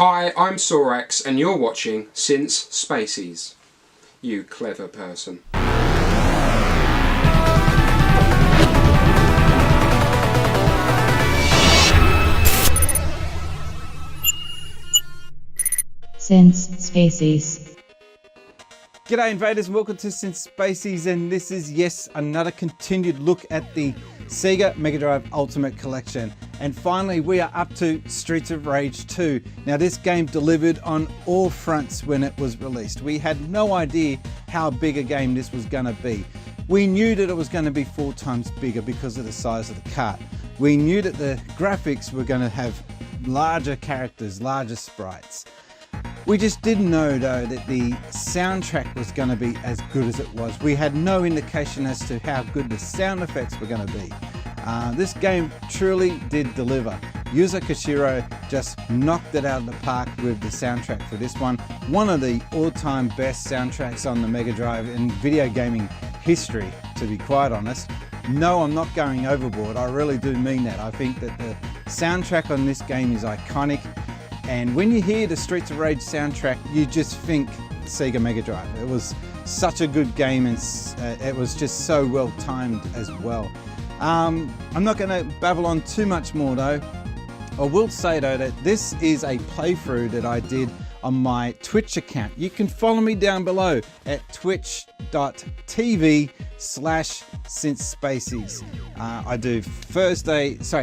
Hi, I'm Sorax and you're watching Since Spacies. You clever person. Since Spacies. G'day invaders and welcome to Since Spacies, and this is yes another continued look at the Sega Mega Drive Ultimate Collection. And finally we are up to Streets of Rage 2. Now this game delivered on all fronts when it was released. We had no idea how big a game this was going to be. We knew that it was going to be 4 times bigger because of the size of the cart. We knew that the graphics were going to have larger characters, larger sprites. We just didn't know though that the soundtrack was going to be as good as it was. We had no indication as to how good the sound effects were going to be. This game truly did deliver. Yoko Koshiro just knocked it out of the park with the soundtrack for this one. One of the all-time best soundtracks on the Mega Drive in video gaming history, to be quite honest. No, I'm not going overboard. I really do mean that. I think that the soundtrack on this game is iconic. And when you hear the Streets of Rage soundtrack, you just think Sega Mega Drive. It was such a good game, and it was just so well timed as well. I'm not going to babble on too much more though. I will say though that this is a playthrough that I did on my Twitch account. You can follow me down below at twitch.tv/SinceSpacies. I do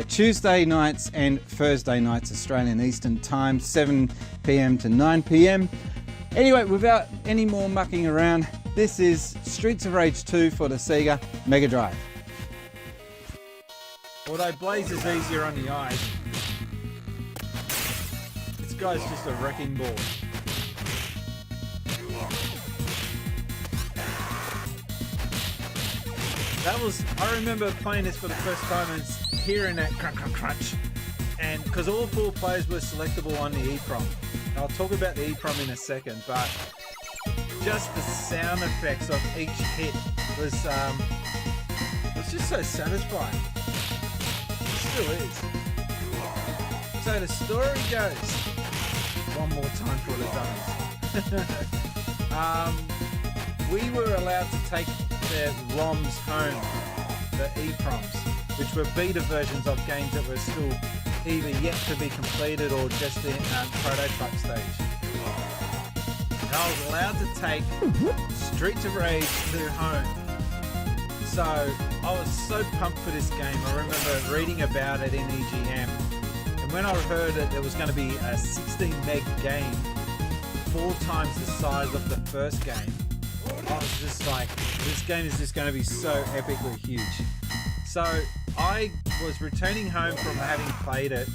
Tuesday nights and Thursday nights Australian Eastern Time, 7 PM to 9 PM. Anyway, without any more mucking around, this is Streets of Rage 2 for the Sega Mega Drive. Although Blaze is easier on the eyes, this guy's just a wrecking ball. I remember playing this for the first time and hearing that crunch crunch crunch, and because all 4 players were selectable on the EEPROM. I'll talk about the EEPROM in a second, but just the sound effects of each hit was just so satisfying. It still is. So the story goes, one more time for the dummies. We were allowed to take the ROMs home, the EEPROMs, which were beta versions of games that were still either yet to be completed or just in prototype stage. And I was allowed to take Streets of Rage 2 home. So I was so pumped for this game. I remember reading about it in EGM, and when I heard that there was going to be a 16 meg game, 4 times the size of the first game, I was just like, this game is just going to be so epically huge. So I was returning home from having played it,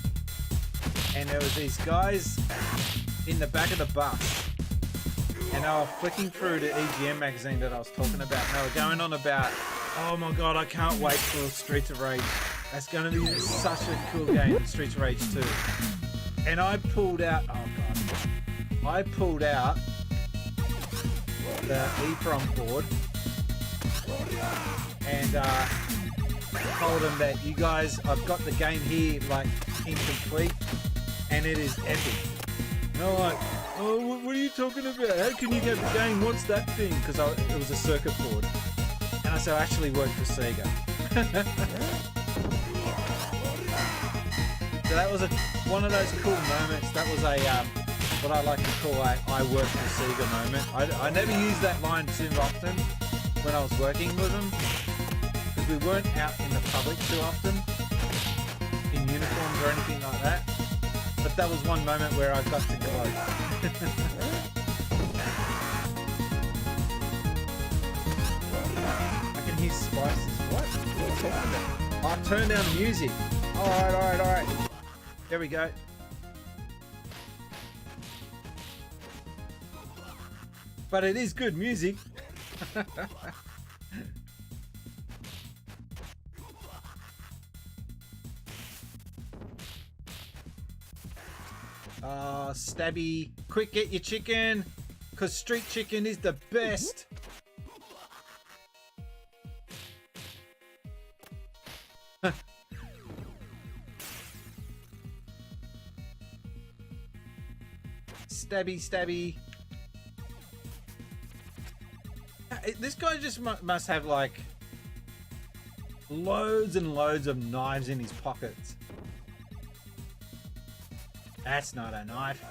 and there was these guys in the back of the bus, and they were flicking through the EGM magazine that I was talking about, and they were going on about, oh my god, I can't wait for Streets of Rage. That's going to be such a cool game, Streets of Rage 2. And I pulled out the EEPROM board and told them that, you guys, I've got the game here like incomplete and it is epic. And they're like, oh, what are you talking about? How can you get the game? What's that thing? Because it was a circuit board. And I said, I actually work for Sega. So that was one of those cool moments. That was a what I like to call a I work for Sega moment. I never used that line too often when I was working with them, because we weren't out in the public too often in uniforms or anything like that. But that was one moment where I got to go. I can hear Spacies. What? What are you talking about? Oh, turn down the music. Alright. There we go. But it is good music. Stabby, quick, get your chicken, because street chicken is the best. Stabby, stabby. This guy just must have like loads and loads of knives in his pockets. That's not a knife.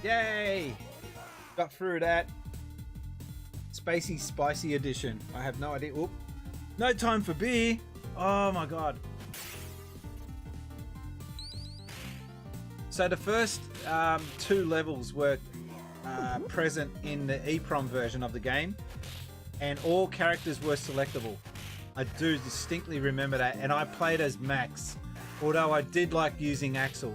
Yay! Got through that. Spacey Spicy Edition. I have no idea. Oop. No time for beer. Oh my god. So the first 2 levels were present in the EEPROM version of the game, and all characters were selectable. I do distinctly remember that, and I played as Max, although I did like using Axel.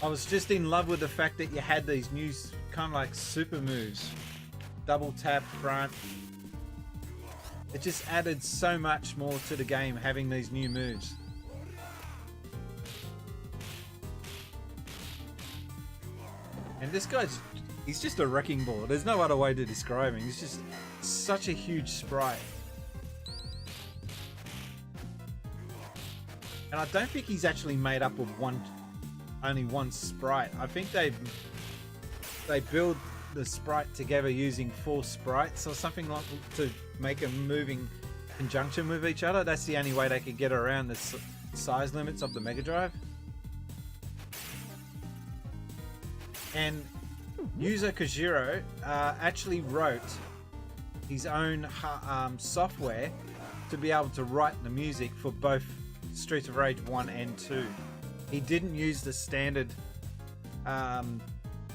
I was just in love with the fact that you had these new kind of like super moves. Double tap front. It just added so much more to the game having these new moves. And this guy's, he's just a wrecking ball. There's no other way to describe him. He's just such a huge sprite. And I don't think he's actually made up of only one sprite. I think they build the sprite together using 4 sprites or something like to make them move in conjunction with each other. That's the only way they could get around the size limits of the Mega Drive. And Yoko Koshiro actually wrote his own software to be able to write the music for both Streets of Rage 1 and 2. He didn't use the standard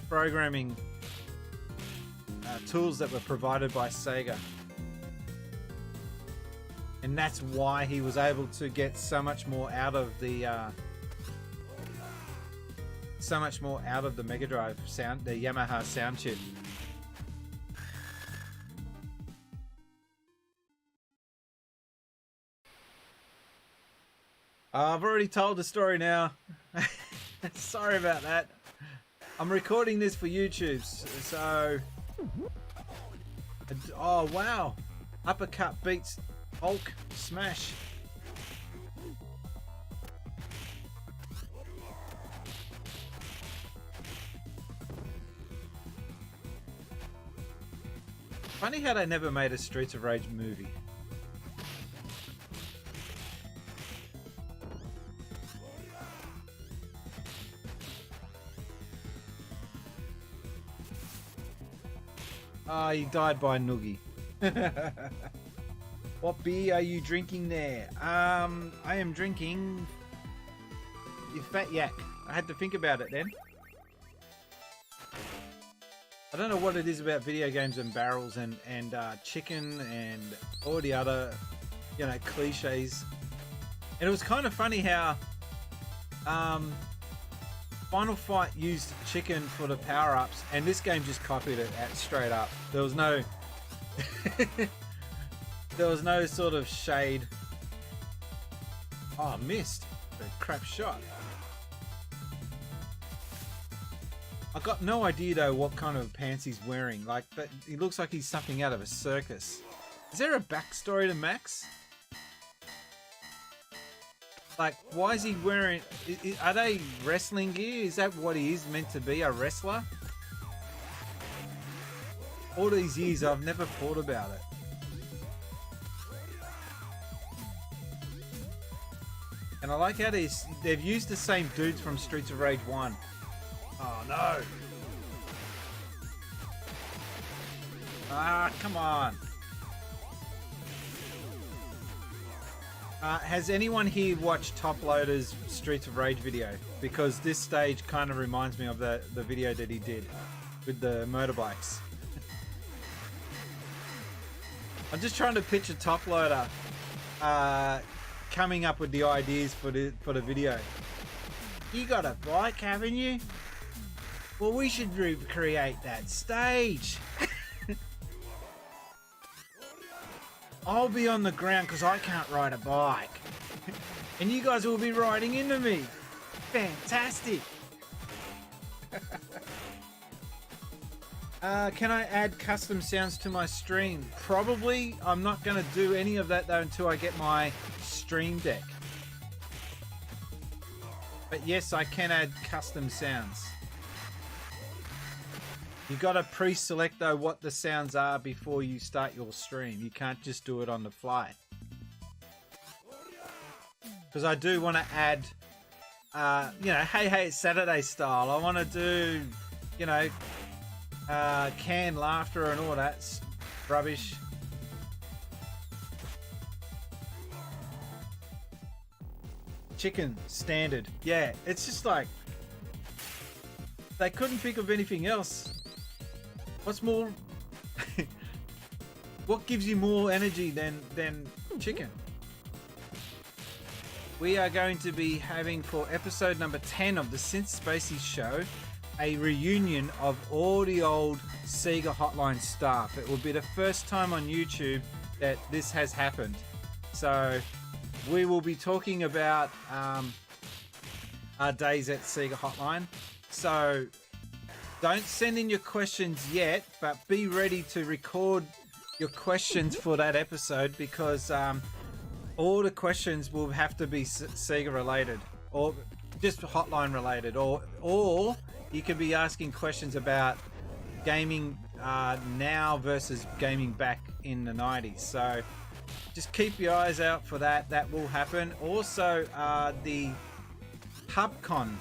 programming tools that were provided by Sega. And that's why he was able to get so much more out of the Mega Drive sound, the Yamaha sound chip. I've already told the story now. Sorry about that. I'm recording this for YouTube, so... Oh, wow. Uppercut beats Hulk smash. Funny how they never made a Streets of Rage movie. Ah, he died by Noogie. What beer are you drinking there? I am drinking... You fat yak. I had to think about it then. I don't know what it is about video games and barrels and chicken and all the other, you know, cliches. And it was kind of funny how Final Fight used chicken for the power-ups, and this game just copied it straight up. There was no there was no sort of shade. Oh, missed. A crap shot. I got no idea though what kind of pants he's wearing. Like, but he looks like he's something out of a circus. Is there a backstory to Max? Like, why is he wearing... Are they wrestling gear? Is that what he is meant to be, a wrestler? All these years I've never thought about it. And I like how they've used the same dudes from Streets of Rage 1. Oh no! Ah, come on! Has anyone here watched Top Loader's Streets of Rage video? Because this stage kind of reminds me of the video that he did with the motorbikes. I'm just trying to picture Top Loader coming up with the ideas for the video. You got a bike, haven't you? Well, we should recreate that stage. I'll be on the ground because I can't ride a bike. And you guys will be riding into me. Fantastic. Can I add custom sounds to my stream? Probably. I'm not going to do any of that though until I get my stream deck. But yes, I can add custom sounds. You got to pre-select though what the sounds are before you start your stream. You can't just do it on the fly. Because I do want to add, you know, hey, it's Saturday style. I want to do, you know, canned laughter and all that rubbish. Chicken standard. Yeah, it's just like they couldn't think of anything else. What's more? What gives you more energy than chicken? We are going to be having for episode number 10 of the Since Spacies show a reunion of all the old Sega Hotline staff. It will be the first time on YouTube that this has happened. So we will be talking about our days at Sega Hotline. So don't send in your questions yet, but be ready to record your questions for that episode, because all the questions will have to be Sega related or just Hotline related, or you could be asking questions about gaming now versus gaming back in the 90s. So just keep your eyes out for that. That will happen. Also, the PubCon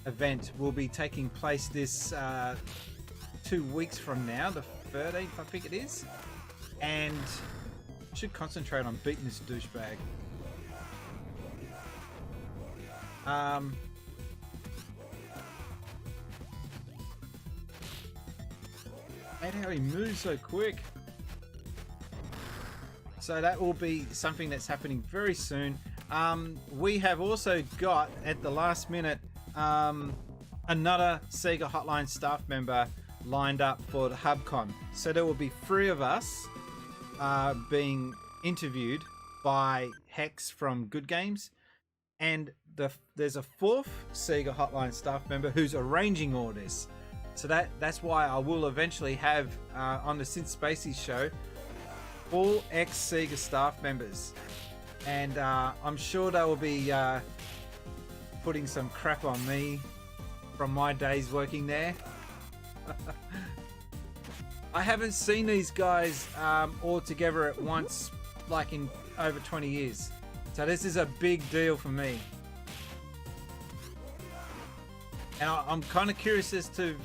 event will be taking place this 2 weeks from now, the 13th, I think it is. And I should concentrate on beating this douchebag. Hate how he moves so quick. So that will be something that's happening very soon. We have also got, at the last minute, another Sega Hotline staff member lined up for the HubCon. So there will be 3 of us being interviewed by Hex from Good Games, and there's a 4th Sega Hotline staff member who's arranging all this. So that's why I will eventually have on the Synth Spacies show all ex-Sega staff members, and I'm sure they will be putting some crap on me from my days working there. I haven't seen these guys all together at once, like in over 20 years. So this is a big deal for me. And I'm kind of curious as to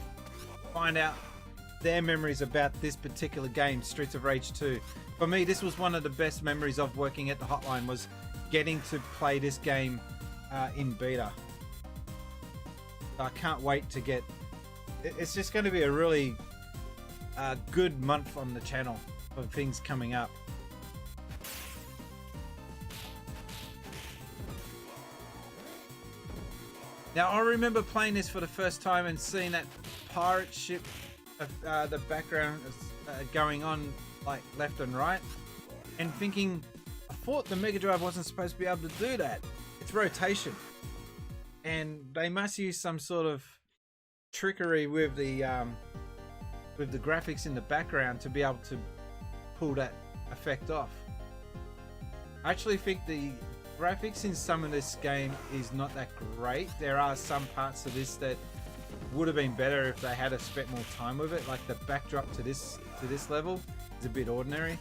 find out their memories about this particular game, Streets of Rage 2. For me, this was one of the best memories of working at the Hotline, was getting to play this game in beta. I can't wait to get... It's just going to be a really good month on the channel of things coming up. Now, I remember playing this for the first time and seeing that pirate ship, the background going on like left and right, and thinking, I thought the Mega Drive wasn't supposed to be able to do that. It's rotation. And they must use some sort of trickery with the graphics in the background to be able to pull that effect off. I actually think the graphics in some of this game is not that great. There are some parts of this that would have been better if they had spent more time with it. Like the backdrop to this level is a bit ordinary.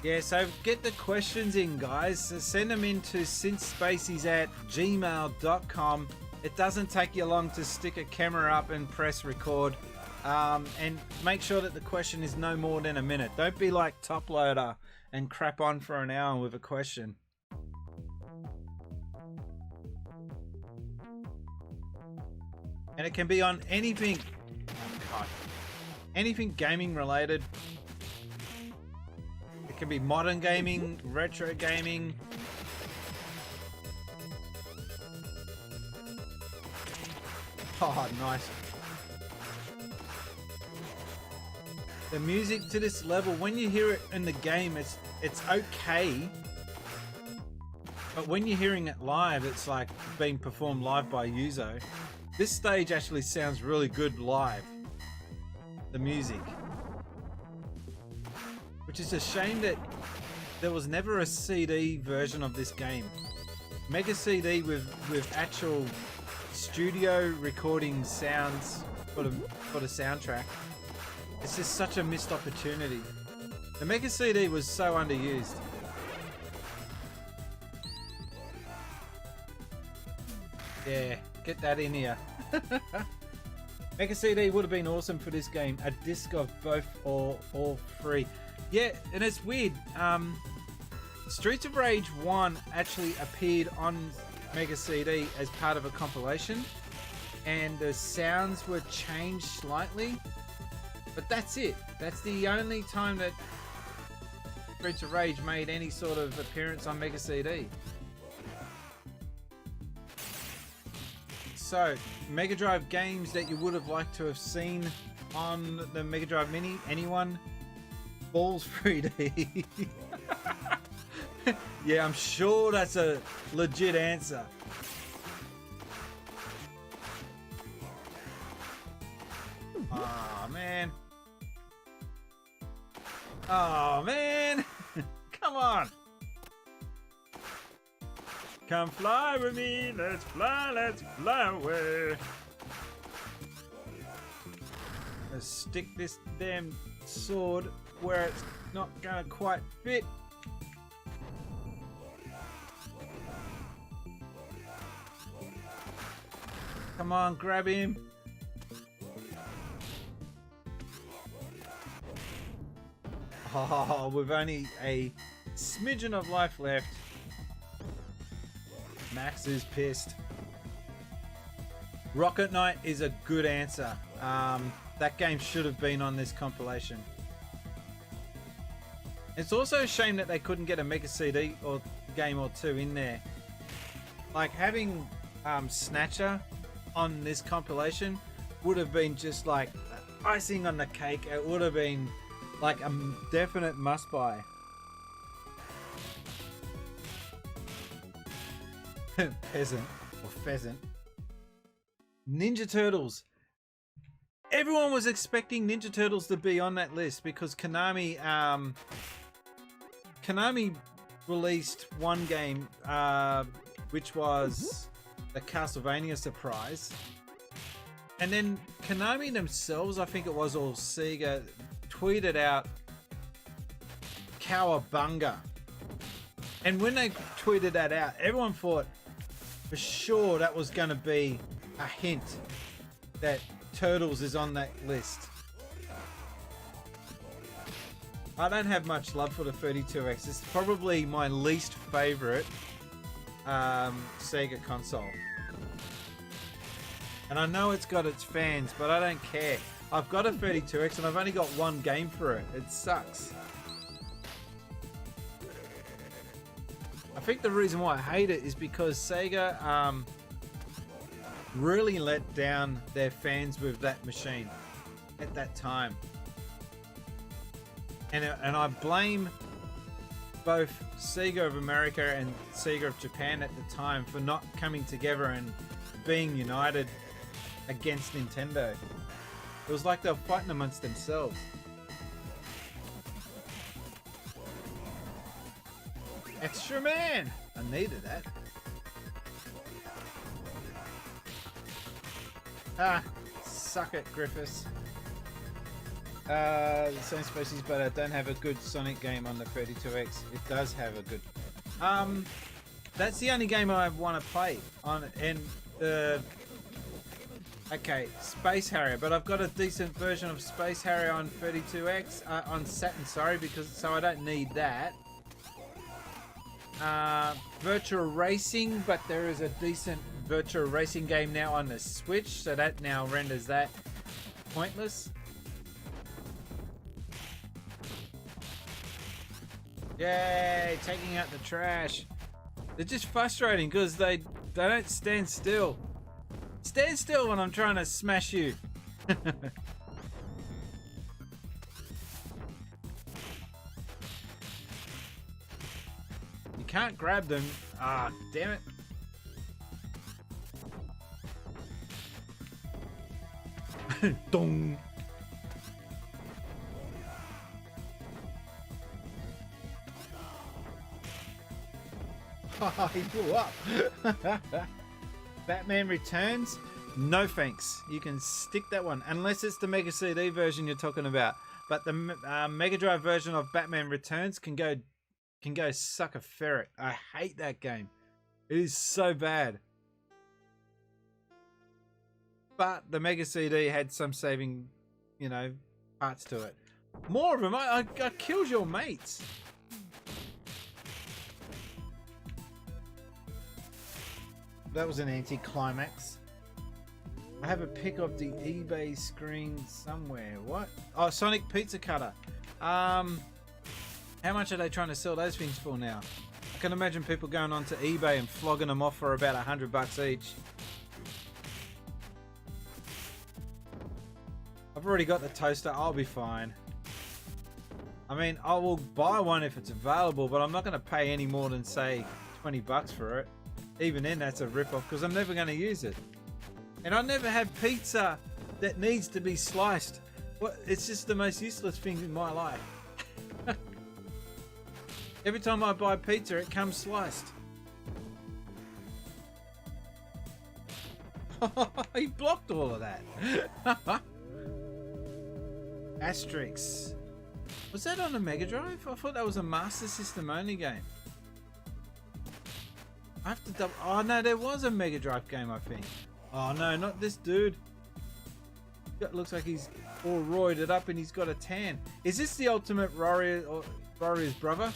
Yeah, so get the questions in, guys. So send them in to synthspacies@gmail.com. It doesn't take you long to stick a camera up and press record. And make sure that the question is no more than a minute. Don't be like Top Loader and crap on for an hour with a question. And it can be on anything. Oh God. Anything gaming related. It can be modern gaming, retro gaming. Oh, nice. The music to this level, when you hear it in the game, it's okay. But when you're hearing it live, it's like being performed live by Yuzo. This stage actually sounds really good live. The music. Which is a shame that there was never a CD version of this game. Mega CD with actual studio recording sounds for the soundtrack. It's just such a missed opportunity. The Mega CD was so underused. Yeah, get that in here. Mega CD would have been awesome for this game. A disc of both or all three. Yeah, and it's weird. Streets of Rage 1 actually appeared on Mega CD as part of a compilation, and the sounds were changed slightly, but that's it. That's the only time that Streets of Rage made any sort of appearance on Mega CD. So, Mega Drive games that you would have liked to have seen on the Mega Drive Mini, anyone? Balls 3D. Yeah, I'm sure that's a legit answer. Oh man. Oh man. Come on. Come fly with me. Let's fly away. Let's stick this damn sword where it's not gonna quite fit. Come on, grab him. Oh, we've only a smidgen of life left. Max is pissed. Rocket Knight is a good answer. That game should have been on this compilation. It's also a shame that they couldn't get a Mega CD or game or two in there. Like having Snatcher on this compilation would have been just like icing on the cake. It would have been like a definite must buy. Peasant or pheasant. Ninja Turtles. Everyone was expecting Ninja Turtles to be on that list because Konami released one game which was the Castlevania surprise, and then Konami themselves, I think it was, or Sega, tweeted out Cowabunga, and when they tweeted that out, everyone thought for sure that was going to be a hint that Turtles is on that list. I don't have much love for the 32X. It's probably my least favorite Sega console. And I know it's got its fans, but I don't care. I've got a 32X and I've only got one game for it. It sucks. I think the reason why I hate it is because Sega really let down their fans with that machine at that time. And I blame both Sega of America and Sega of Japan at the time for not coming together and being united against Nintendo. It was like they were fighting amongst themselves. Extra man! I needed that. Ah, suck it, Griffiths. The same Spacies, but I don't have a good Sonic game on the 32X. It does have a good... that's the only game I want to play on, and okay, Space Harrier, but I've got a decent version of Space Harrier on 32X, on Saturn, sorry, so I don't need that. Virtua Racing, but there is a decent Virtua Racing game now on the Switch, so that now renders that pointless. Yay, taking out the trash. They're just frustrating because they don't stand still. Stand still when I'm trying to smash you. You can't grab them. Ah, damn it. Dong. Oh, he blew up. Batman Returns? No thanks. You can stick that one, unless it's the Mega CD version you're talking about. But the Mega Drive version of Batman Returns can go suck a ferret. I hate that game. It is so bad. But the Mega CD had some saving, parts to it. More of them. I killed your mates. That was an anticlimax. I have a pic of the eBay screen somewhere. What? Oh, Sonic Pizza Cutter. How much are they trying to sell those things for now? I can imagine people going onto eBay and flogging them off for about $100 each. I've already got the toaster. I'll be fine. I mean, I will buy one if it's available, but I'm not going to pay any more than, say, $20 for it. Even then, that's a rip-off because I'm never going to use it. And I never have pizza that needs to be sliced. It's just the most useless thing in my life. Every time I buy pizza, it comes sliced. He blocked all of that. Asterix. Was that on a Mega Drive? I thought that was a Master System only game. I have to double... Oh no, there was a Mega Drive game, I think. Oh no, not this dude. It looks like he's all roided up and he's got a tan. Is this the Ultimate Warrior's brother?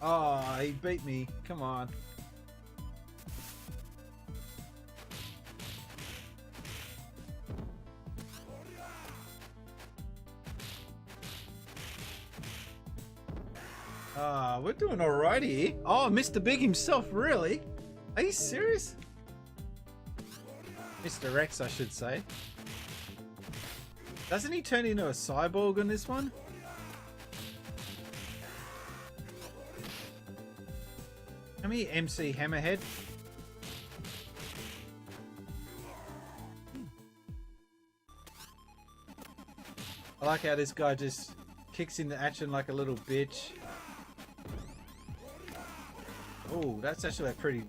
Oh, he beat me. Come on. We're doing alright here. Oh, Mr. Big himself, really? Are you serious? Mr. X, I should say. Doesn't he turn into a cyborg on this one? Come here, MC Hammerhead. I like how this guy just kicks into action like a little bitch. Oh, that's actually a pretty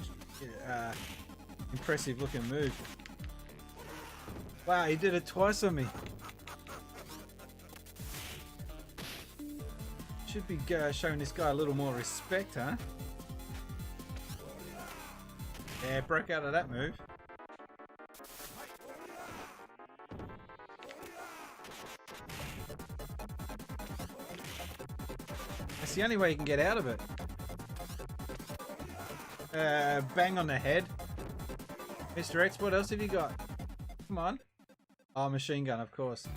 impressive looking move. Wow, he did it twice on me. Should be showing this guy a little more respect, huh? Yeah, broke out of that move. That's the only way you can get out of it. Bang on the head. Mr. X, what else have you got? Come on. Oh, machine gun, of course.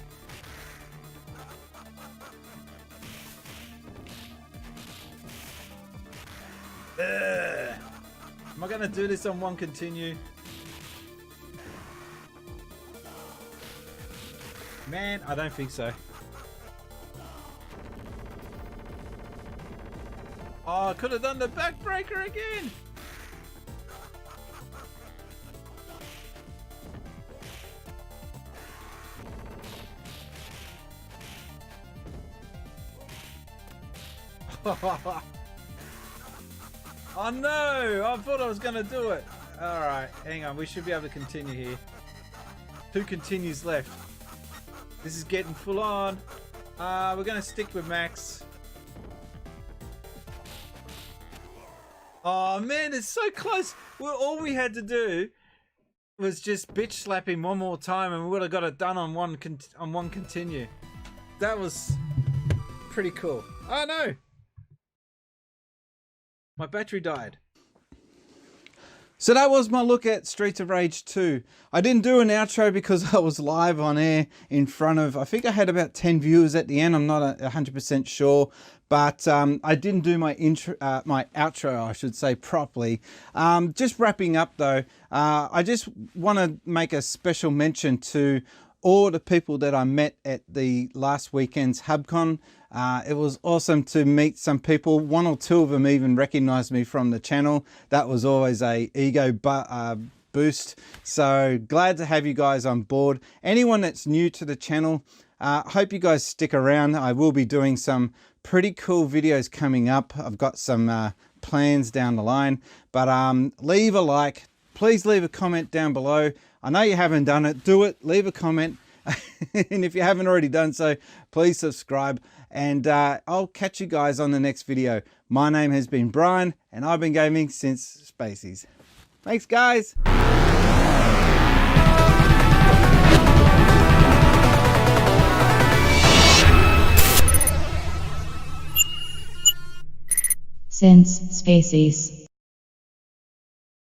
Am I going to do this on one continue? Man, I don't think so. Oh, I could have done the backbreaker again. Oh no! I thought I was going to do it. Alright, hang on. We should be able to continue here. 2 continues left. This is getting full on. We're going to stick with Max. Oh man, it's so close. Well, all we had to do was just bitch slap him one more time and we would have got it done on one continue. That was pretty cool. Oh no! My battery died. So that was my look at Streets of Rage 2. I didn't do an outro because I was live on air in front of, I think I had about 10 viewers at the end. I'm not 100% sure, but I didn't do my outro, I should say, properly. Just wrapping up though, I just want to make a special mention to all the people that I met at the last weekend's HubCon. It was awesome to meet some people. One or two of them even recognized me from the channel. That was always a ego boost. So glad to have you guys on board. Anyone that's new to the channel, hope you guys stick around. I will be doing some pretty cool videos coming up. I've got some plans down the line, but leave a like. Please leave a comment down below. I know you haven't done it. Do it. Leave a comment. And if you haven't already done so, please subscribe. And I'll catch you guys on the next video. My name has been Brian, and I've been gaming since Spacies. Thanks, guys. Since Spacies.